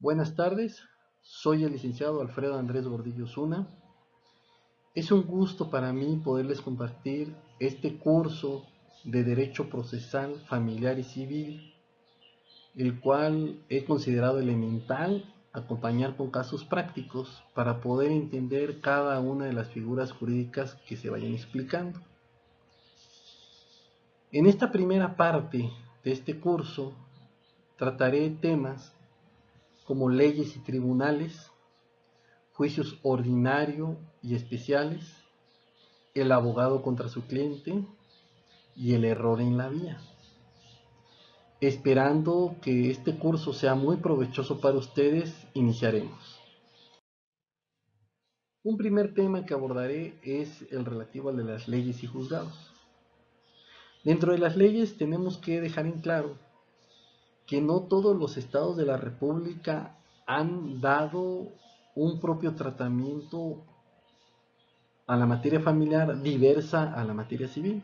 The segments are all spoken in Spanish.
Buenas tardes, soy el licenciado Alfredo Andrés Gordillo Zuna. Es un gusto para mí poderles compartir este curso de Derecho Procesal, Familiar y Civil, el cual he considerado elemental acompañar con casos prácticos para poder entender cada una de las figuras jurídicas que se vayan explicando. En esta primera parte de este curso trataré temas como leyes y tribunales, juicios ordinario y especiales, el abogado contra su cliente y el error en la vía. Esperando que este curso sea muy provechoso para ustedes, iniciaremos. Un primer tema que abordaré es el relativo al de las leyes y juzgados. Dentro de las leyes tenemos que dejar en claro que no todos los estados de la República han dado un propio tratamiento a la materia familiar diversa a la materia civil.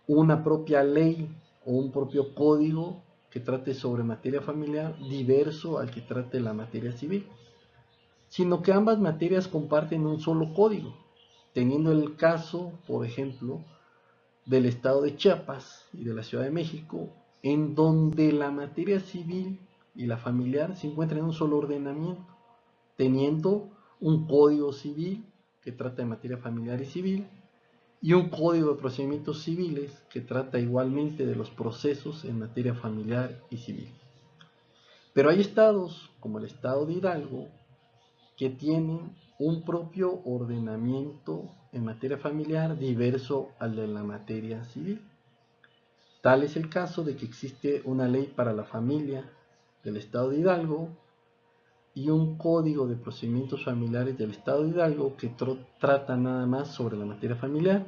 Una propia ley o un propio código que trate sobre materia familiar diverso al que trate la materia civil, sino que ambas materias comparten un solo código, teniendo el caso, por ejemplo, del estado de Chiapas y de la Ciudad de México, en donde la materia civil y la familiar se encuentran en un solo ordenamiento, teniendo un código civil que trata de materia familiar y civil, y un código de procedimientos civiles que trata igualmente de los procesos en materia familiar y civil. Pero hay estados, como el estado de Hidalgo, que tienen un propio ordenamiento en materia familiar diverso al de la materia civil. Tal es el caso de que existe una ley para la familia del estado de Hidalgo y un código de procedimientos familiares del estado de Hidalgo que trata nada más sobre la materia familiar,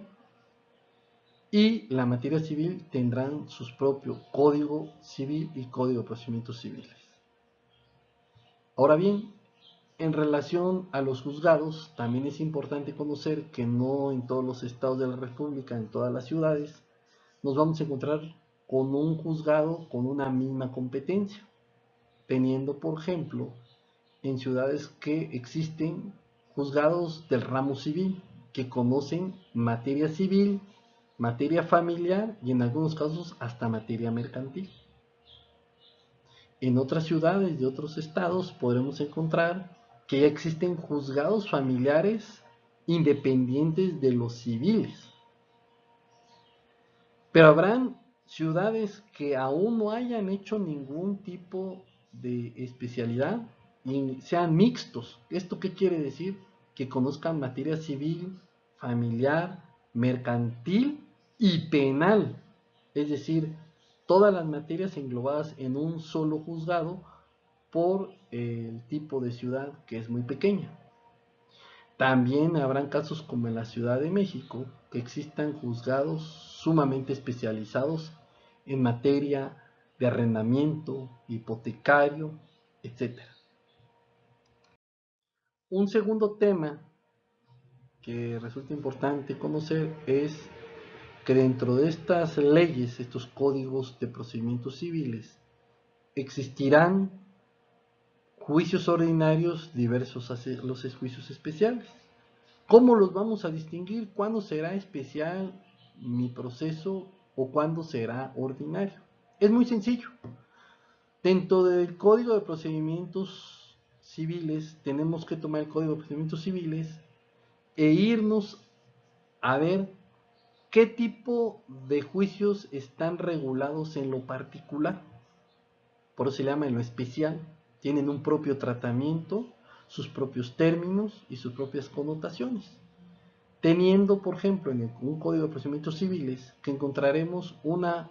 y la materia civil tendrán sus propios código civil y código de procedimientos civiles. Ahora bien, en relación a los juzgados, también es importante conocer que no en todos los estados de la República, en todas las ciudades, nos vamos a encontrar con un juzgado con una misma competencia, teniendo, por ejemplo, en ciudades que existen juzgados del ramo civil, que conocen materia civil, materia familiar y en algunos casos hasta materia mercantil. En otras ciudades de otros estados podremos encontrar que ya existen juzgados familiares independientes de los civiles. Pero habrán ciudades que aún no hayan hecho ningún tipo de especialidad y sean mixtos. ¿Esto qué quiere decir? Que conozcan materia civil, familiar, mercantil y penal. Es decir, todas las materias englobadas en un solo juzgado por el tipo de ciudad que es muy pequeña. También habrán casos como en la Ciudad de México, que existan juzgados sumamente especializados en materia de arrendamiento, hipotecario, etc. Un segundo tema que resulta importante conocer es que dentro de estas leyes, estos códigos de procedimientos civiles, existirán juicios ordinarios diversos a los juicios especiales. ¿Cómo los vamos a distinguir? ¿Cuándo será especial mi proceso o cuándo será ordinario? Es muy sencillo. Dentro del Código de Procedimientos Civiles tenemos que tomar el Código de Procedimientos Civiles e irnos a ver qué tipo de juicios están regulados en lo particular. Por eso se llama en lo especial. Tienen un propio tratamiento, sus propios términos y sus propias connotaciones. Teniendo, por ejemplo, en un Código de Procedimientos Civiles que encontraremos una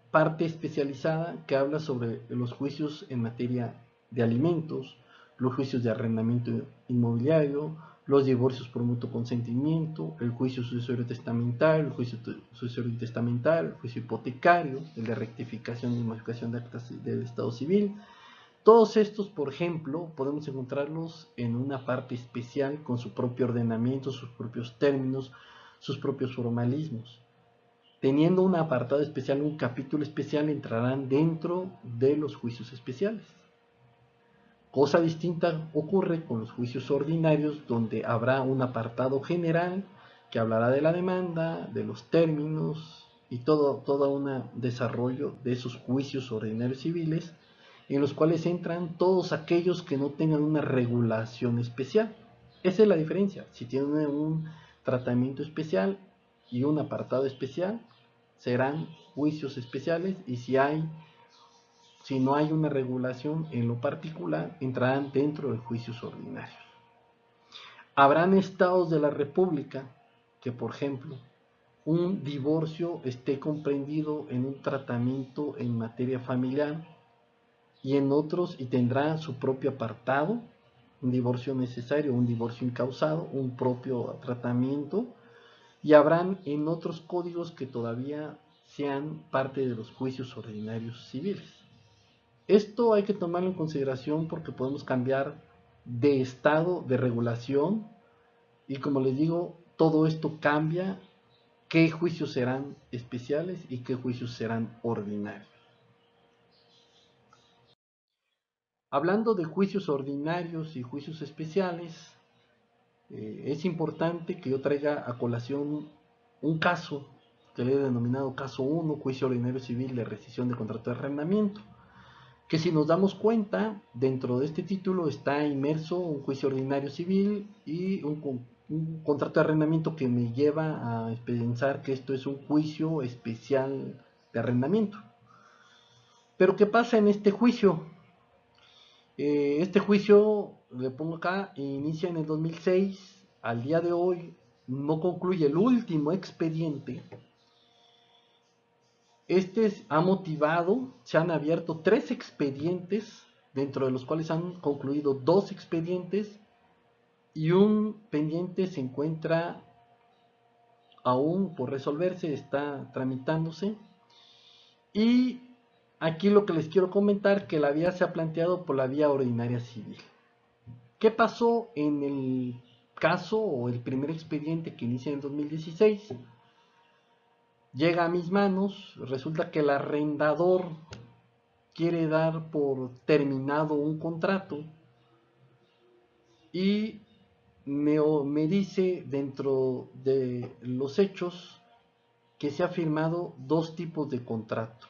parte especializada que habla sobre los juicios en materia de alimentos, los juicios de arrendamiento inmobiliario, los divorcios por mutuo consentimiento, el juicio sucesorio testamentario, el juicio sucesorio testamentario, el juicio hipotecario, el de rectificación y modificación de actas del Estado Civil. Todos estos, por ejemplo, podemos encontrarlos en una parte especial con su propio ordenamiento, sus propios términos, sus propios formalismos. Teniendo un apartado especial, un capítulo especial, entrarán dentro de los juicios especiales. Cosa distinta ocurre con los juicios ordinarios, donde habrá un apartado general que hablará de la demanda, de los términos y todo un desarrollo de esos juicios ordinarios civiles, en los cuales entran todos aquellos que no tengan una regulación especial. Esa es la diferencia. Si tienen un tratamiento especial y un apartado especial, serán juicios especiales, y si no hay una regulación en lo particular, entrarán dentro de juicios ordinarios. Habrán estados de la República que, por ejemplo, un divorcio esté comprendido en un tratamiento en materia familiar, y en otros y tendrá su propio apartado, un divorcio necesario, un divorcio incausado, un propio tratamiento, y habrán en otros códigos que todavía sean parte de los juicios ordinarios civiles. Esto hay que tomarlo en consideración porque podemos cambiar de estado, de regulación, y como les digo, todo esto cambia qué juicios serán especiales y qué juicios serán ordinarios. Hablando de juicios ordinarios y juicios especiales, es importante que yo traiga a colación un caso que le he denominado caso 1, juicio ordinario civil de rescisión de contrato de arrendamiento, que si nos damos cuenta, dentro de este título está inmerso un juicio ordinario civil y un contrato de arrendamiento, que me lleva a pensar que esto es un juicio especial de arrendamiento. Pero ¿qué pasa en este juicio? Este juicio, le pongo acá, inicia en el 2006, al día de hoy no concluye el último expediente. Ha motivado, se han abierto 3 expedientes, dentro de los cuales han concluido 2 expedientes, y un pendiente se encuentra aún por resolverse, está tramitándose. Y aquí lo que les quiero comentar, que la vía se ha planteado por la vía ordinaria civil. ¿Qué pasó en el caso o el primer expediente que inicia en 2016? Llega a mis manos, resulta que el arrendador quiere dar por terminado un contrato y me dice dentro de los hechos que se ha firmado 2 tipos de contrato.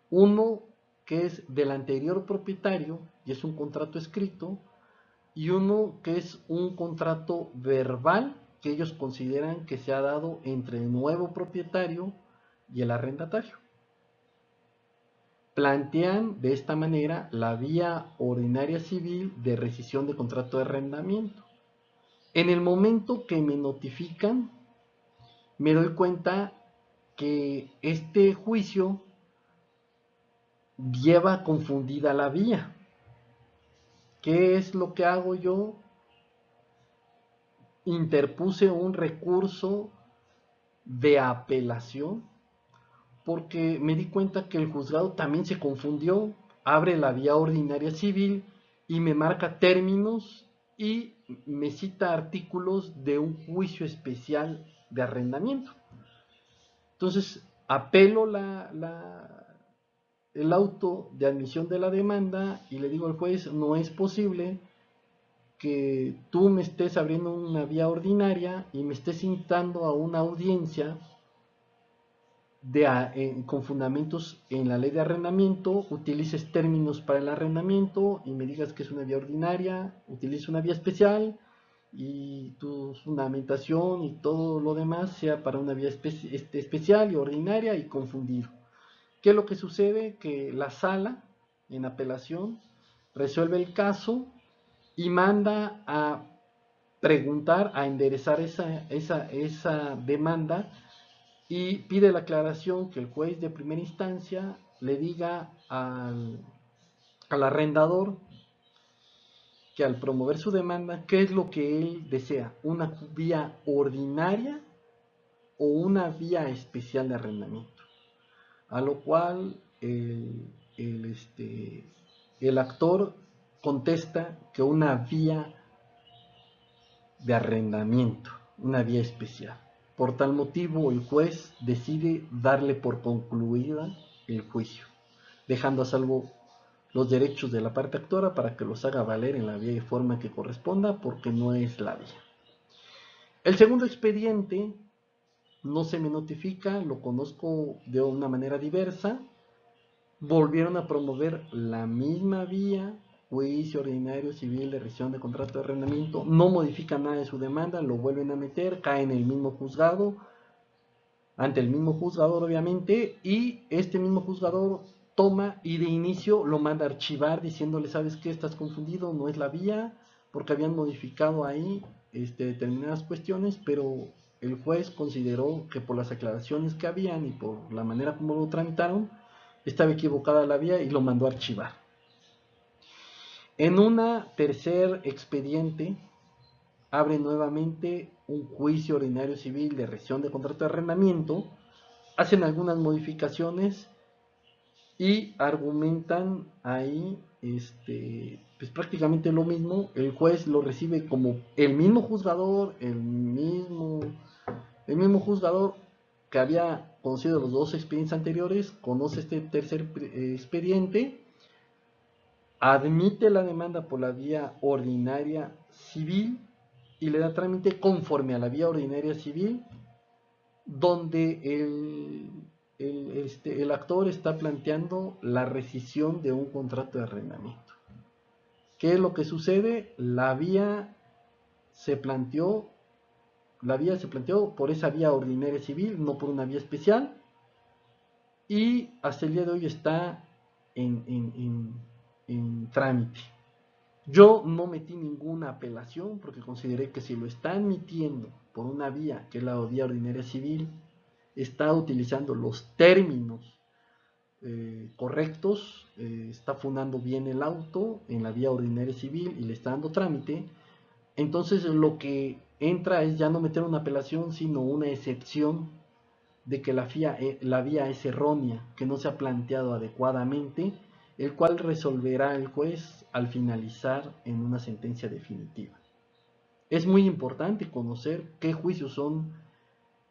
Uno que es del anterior propietario y es un contrato escrito, y uno que es un contrato verbal que ellos consideran que se ha dado entre el nuevo propietario y el arrendatario. Plantean de esta manera la vía ordinaria civil de rescisión de contrato de arrendamiento. En el momento que me notifican, me doy cuenta que este juicio lleva confundida la vía. ¿Qué es lo que hago yo? Interpuse un recurso de apelación, porque me di cuenta que el juzgado también se confundió, abre la vía ordinaria civil y me marca términos y me cita artículos de un juicio especial de arrendamiento. Entonces apelo el auto de admisión de la demanda y le digo al juez: no es posible que tú me estés abriendo una vía ordinaria y me estés citando a una audiencia con fundamentos en la ley de arrendamiento, utilices términos para el arrendamiento y me digas que es una vía ordinaria, utilices una vía especial y tu fundamentación y todo lo demás sea para una vía especial y ordinaria, y confundido. ¿Qué es lo que sucede? Que la sala en apelación resuelve el caso y manda a preguntar, a enderezar esa demanda, y pide la aclaración que el juez de primera instancia le diga al arrendador que al promover su demanda, ¿qué es lo que él desea? ¿Una vía ordinaria o una vía especial de arrendamiento? A lo cual el actor contesta que una vía de arrendamiento, una vía especial. Por tal motivo, el juez decide darle por concluida el juicio, dejando a salvo los derechos de la parte actora para que los haga valer en la vía y forma que corresponda, porque no es la vía. El segundo expediente no se me notifica, lo conozco de una manera diversa. Volvieron a promover la misma vía, juicio ordinario civil de rescisión de contrato de arrendamiento, no modifican nada de su demanda, lo vuelven a meter, cae en el mismo juzgado, ante el mismo juzgador obviamente, y este mismo juzgador toma y de inicio lo manda a archivar diciéndole, ¿sabes qué? Estás confundido, no es la vía, porque habían modificado ahí determinadas cuestiones, pero el juez consideró que por las aclaraciones que habían y por la manera como lo tramitaron, estaba equivocada la vía y lo mandó a archivar. En una tercer expediente, abre nuevamente un juicio ordinario civil de rescisión de contrato de arrendamiento, hacen algunas modificaciones y argumentan ahí pues prácticamente lo mismo. El juez lo recibe como el mismo juzgador, el mismo juzgador que había conocido los dos expedientes anteriores, conoce este tercer expediente, admite la demanda por la vía ordinaria civil y le da trámite conforme a la vía ordinaria civil, donde el actor está planteando la rescisión de un contrato de arrendamiento. ¿Qué es lo que sucede? La vía se planteó por esa vía ordinaria civil, no por una vía especial, y hasta el día de hoy está en trámite. Yo no metí ninguna apelación porque consideré que si lo está admitiendo por una vía, que es la vía ordinaria civil, está utilizando los términos correctos, está fundando bien el auto en la vía ordinaria civil y le está dando trámite. Entonces lo que entra es ya no meter una apelación, sino una excepción de que la vía es errónea, que no se ha planteado adecuadamente, el cual resolverá el juez al finalizar en una sentencia definitiva. Es muy importante conocer qué juicios son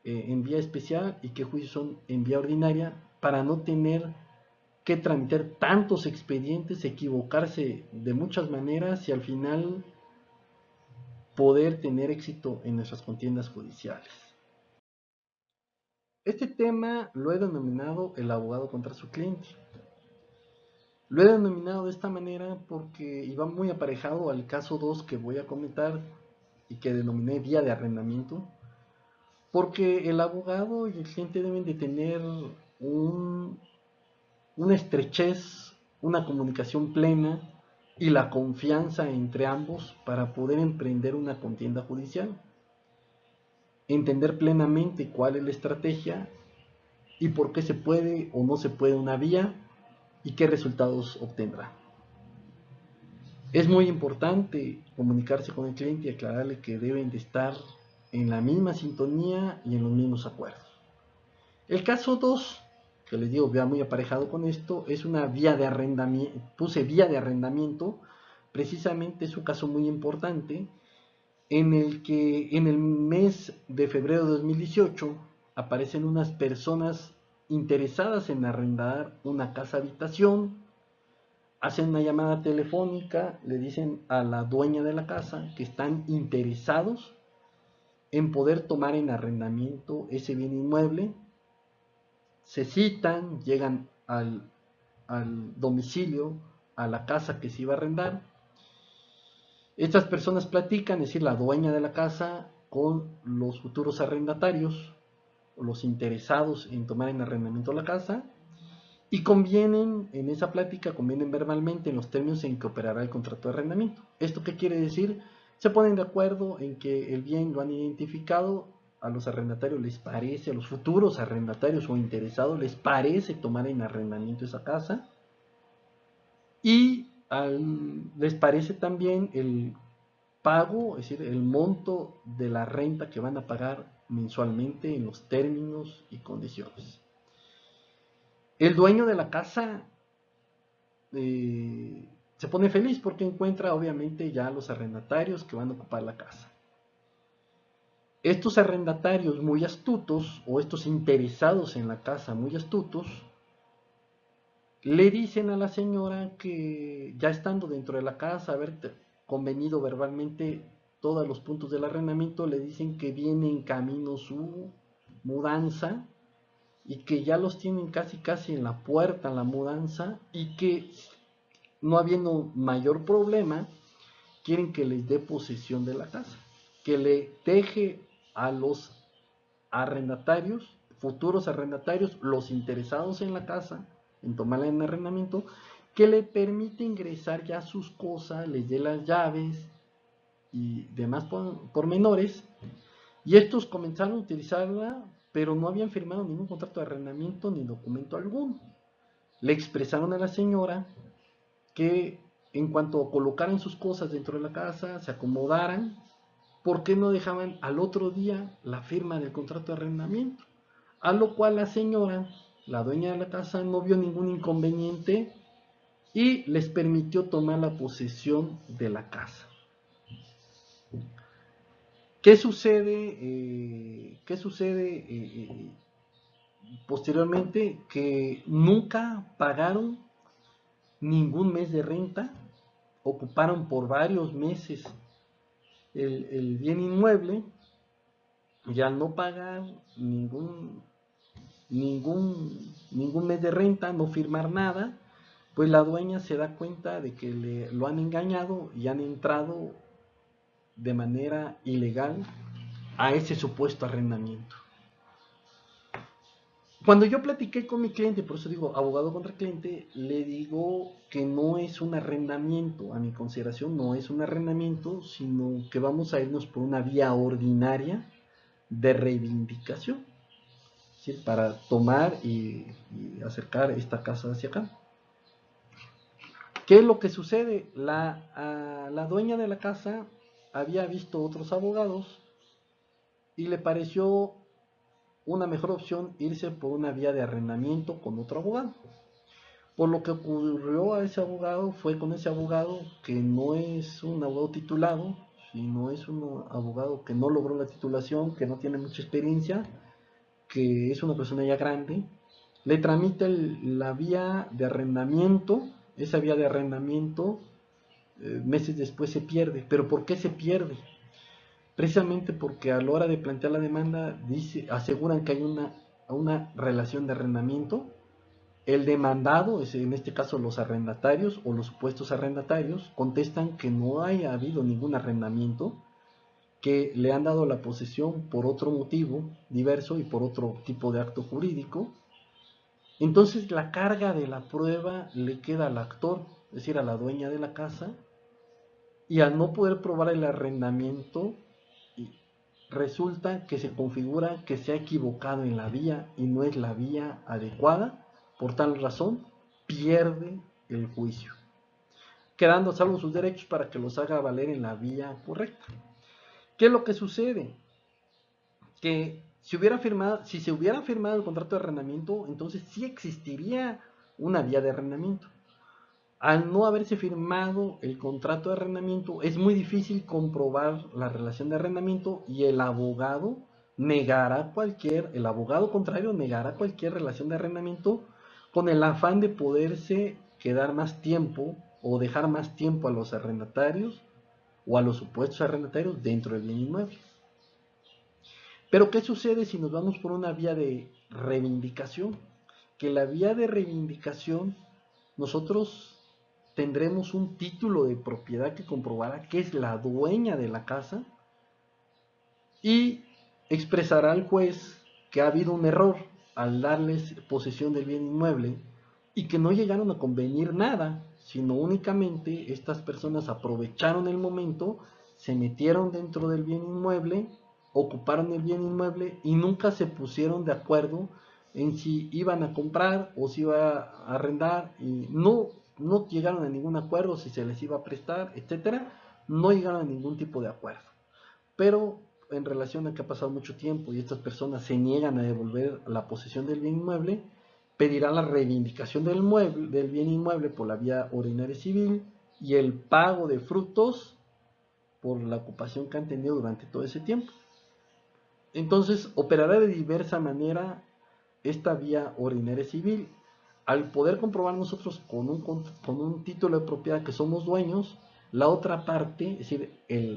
en vía especial y qué juicios son en vía ordinaria para no tener que tramitar tantos expedientes, equivocarse de muchas maneras y al final poder tener éxito en nuestras contiendas judiciales. Este tema lo he denominado el abogado contra su cliente. Lo he denominado de esta manera porque iba muy aparejado al caso 2 que voy a comentar y que denominé vía de arrendamiento, porque el abogado y el cliente deben de tener una estrechez, una comunicación plena y la confianza entre ambos para poder emprender una contienda judicial. Entender plenamente cuál es la estrategia y por qué se puede o no se puede una vía y qué resultados obtendrá. Es muy importante comunicarse con el cliente y aclararle que deben de estar en la misma sintonía y en los mismos acuerdos. El caso 2, que les digo, vea muy aparejado con esto, es una vía de arrendamiento. Puse vía de arrendamiento, precisamente es un caso muy importante en el que en el mes de febrero de 2018 aparecen unas personas interesadas en arrendar una casa habitación, hacen una llamada telefónica, le dicen a la dueña de la casa que están interesados en poder tomar en arrendamiento ese bien inmueble, se citan, llegan al domicilio, a la casa que se iba a arrendar. Estas personas platican, es decir, la dueña de la casa con los futuros arrendatarios, los interesados en tomar en arrendamiento la casa, y convienen en esa plática, convienen verbalmente en los términos en que operará el contrato de arrendamiento. ¿Esto qué quiere decir? Se ponen de acuerdo en que el bien lo han identificado, a los arrendatarios les parece, a los futuros arrendatarios o interesados les parece tomar en arrendamiento esa casa, y les parece también el pago, es decir, el monto de la renta que van a pagar mensualmente en los términos y condiciones. El dueño de la casa se pone feliz porque encuentra obviamente ya los arrendatarios que van a ocupar la casa. Estos arrendatarios muy astutos o estos interesados en la casa muy astutos Le dicen a la señora que ya estando dentro de la casa, haber convenido verbalmente todos los puntos del arrendamiento, le dicen que viene en camino su mudanza y que ya los tienen casi casi en la puerta la mudanza y que no habiendo mayor problema, quieren que les dé posesión de la casa, que le deje a los arrendatarios, futuros arrendatarios, los interesados en la casa, en tomarla en arrendamiento, que le permite ingresar ya sus cosas, les dé las llaves y demás pormenores. Y estos comenzaron a utilizarla, pero no habían firmado ningún contrato de arrendamiento ni documento alguno. Le expresaron a la señora que en cuanto colocaran sus cosas dentro de la casa, se acomodaran, ¿por qué no dejaban al otro día la firma del contrato de arrendamiento? A lo cual la señora, la dueña de la casa, no vio ningún inconveniente y les permitió tomar la posesión de la casa. ¿Qué sucede? Posteriormente? Que nunca pagaron ningún mes de renta, ocuparon por varios meses el bien inmueble y al no pagar ningún mes de renta, no firmar nada, pues la dueña se da cuenta de que lo han engañado y han entrado de manera ilegal a ese supuesto arrendamiento. Cuando yo platiqué con mi cliente, por eso digo abogado contra cliente, le digo que no es un arrendamiento, a mi consideración no es un arrendamiento, sino que vamos a irnos por una vía ordinaria de reivindicación, ¿sí? Para tomar y acercar esta casa hacia acá. ¿Qué es lo que sucede? La dueña de la casa había visto otros abogados y le pareció una mejor opción irse por una vía de arrendamiento con otro abogado. Por lo que ocurrió a ese abogado fue con ese abogado que no es un abogado titulado, sino es un abogado que no logró la titulación, que no tiene mucha experiencia, que es una persona ya grande, le tramita la vía de arrendamiento, esa vía de arrendamiento meses después se pierde. ¿Pero por qué se pierde? Precisamente porque a la hora de plantear la demanda aseguran que hay una relación de arrendamiento. El demandado, en este caso los arrendatarios o los supuestos arrendatarios, contestan que no haya habido ningún arrendamiento, que le han dado la posesión por otro motivo diverso y por otro tipo de acto jurídico. Entonces la carga de la prueba le queda al actor, es decir, a la dueña de la casa, y al no poder probar el arrendamiento, resulta que se configura que se ha equivocado en la vía y no es la vía adecuada. Por tal razón, pierde el juicio, quedando a salvo sus derechos para que los haga valer en la vía correcta. ¿Qué es lo que sucede? Que si se hubiera firmado el contrato de arrendamiento, entonces sí existiría una vía de arrendamiento. Al no haberse firmado el contrato de arrendamiento, es muy difícil comprobar la relación de arrendamiento y el abogado contrario negará cualquier relación de arrendamiento con el afán de poderse quedar más tiempo o dejar más tiempo a los arrendatarios o a los supuestos arrendatarios dentro del bien inmueble. Pero ¿qué sucede si nos vamos por una vía de reivindicación? Que la vía de reivindicación nosotros tendremos un título de propiedad que comprobará que es la dueña de la casa y expresará al juez que ha habido un error al darles posesión del bien inmueble y que no llegaron a convenir nada, sino únicamente estas personas aprovecharon el momento, se metieron dentro del bien inmueble, ocuparon el bien inmueble y nunca se pusieron de acuerdo en si iban a comprar o si iba a arrendar y no llegaron a ningún acuerdo, si se les iba a prestar, etcétera, no llegaron a ningún tipo de acuerdo. Pero en relación a que ha pasado mucho tiempo y estas personas se niegan a devolver la posesión del bien inmueble, pedirán la reivindicación del bien inmueble por la vía ordinaria civil y el pago de frutos por la ocupación que han tenido durante todo ese tiempo. Entonces operará de diversa manera esta vía ordinaria civil. al poder comprobar nosotros con un título de propiedad que somos dueños, la otra parte, es decir,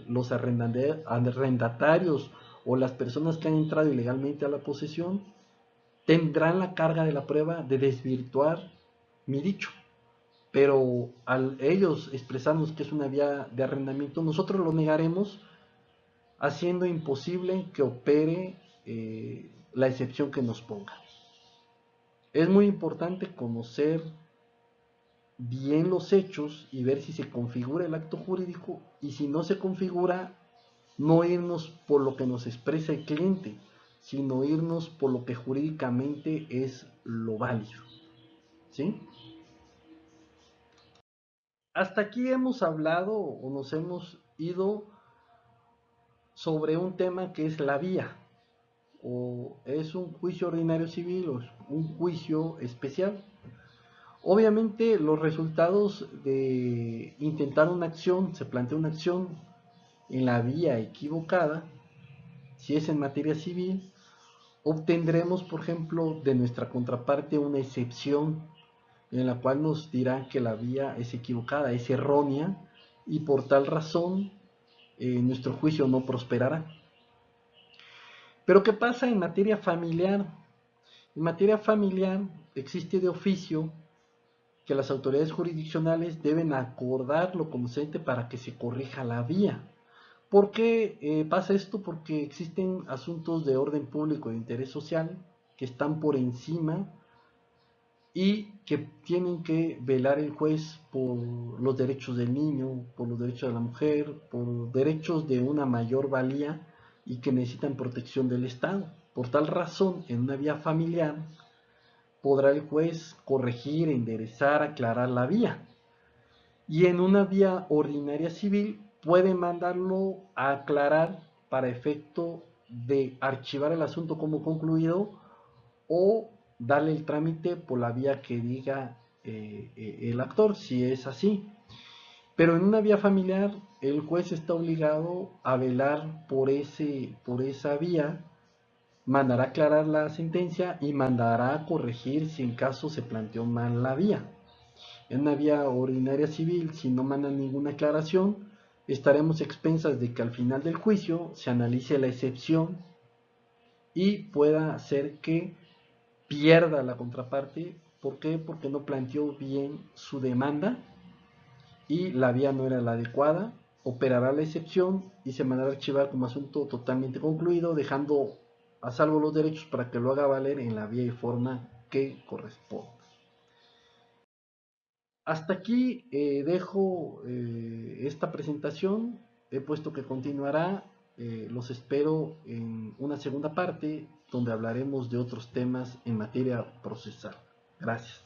los arrendatarios o las personas que han entrado ilegalmente a la posesión, tendrán la carga de la prueba de desvirtuar mi dicho. Pero al ellos expresarnos que es una vía de arrendamiento, nosotros lo negaremos, haciendo imposible que opere la excepción que nos ponga. Es muy importante conocer bien los hechos y ver si se configura el acto jurídico, y si no se configura, no irnos por lo que nos expresa el cliente, sino irnos por lo que jurídicamente es lo válido. ¿Sí? Hasta aquí hemos hablado o nos hemos ido sobre un tema que es la vía, o es un juicio ordinario civil o un juicio especial. Obviamente los resultados de intentar una acción, se plantea una acción en la vía equivocada, si es en materia civil, obtendremos, por ejemplo, de nuestra contraparte una excepción en la cual nos dirá que la vía es equivocada, es errónea, y por tal razón nuestro juicio no prosperará. Pero ¿qué pasa en materia familiar? En materia familiar existe de oficio que las autoridades jurisdiccionales deben acordar lo conducente para que se corrija la vía. ¿Por qué pasa esto? Porque existen asuntos de orden público e de interés social que están por encima y que tienen que velar el juez por los derechos del niño, por los derechos de la mujer, por derechos de una mayor valía y que necesitan protección del Estado. Por tal razón, en una vía familiar podrá el juez corregir, enderezar, aclarar la vía. Y en una vía ordinaria civil puede mandarlo a aclarar para efecto de archivar el asunto como concluido o darle el trámite por la vía que diga el actor, si es así. Pero en una vía familiar el juez está obligado a velar por esa vía, mandará aclarar la sentencia y mandará a corregir si en caso se planteó mal la vía. En una vía ordinaria civil, si no mandan ninguna aclaración, estaremos expensas de que al final del juicio se analice la excepción y pueda ser que pierda la contraparte. ¿Por qué? Porque no planteó bien su demanda y la vía no era la adecuada. Operará la excepción y se mandará a archivar como asunto totalmente concluido, dejando a salvo los derechos para que lo haga valer en la vía y forma que corresponda. Hasta aquí dejo esta presentación. He puesto que continuará. Los espero en una segunda parte donde hablaremos de otros temas en materia procesal. Gracias.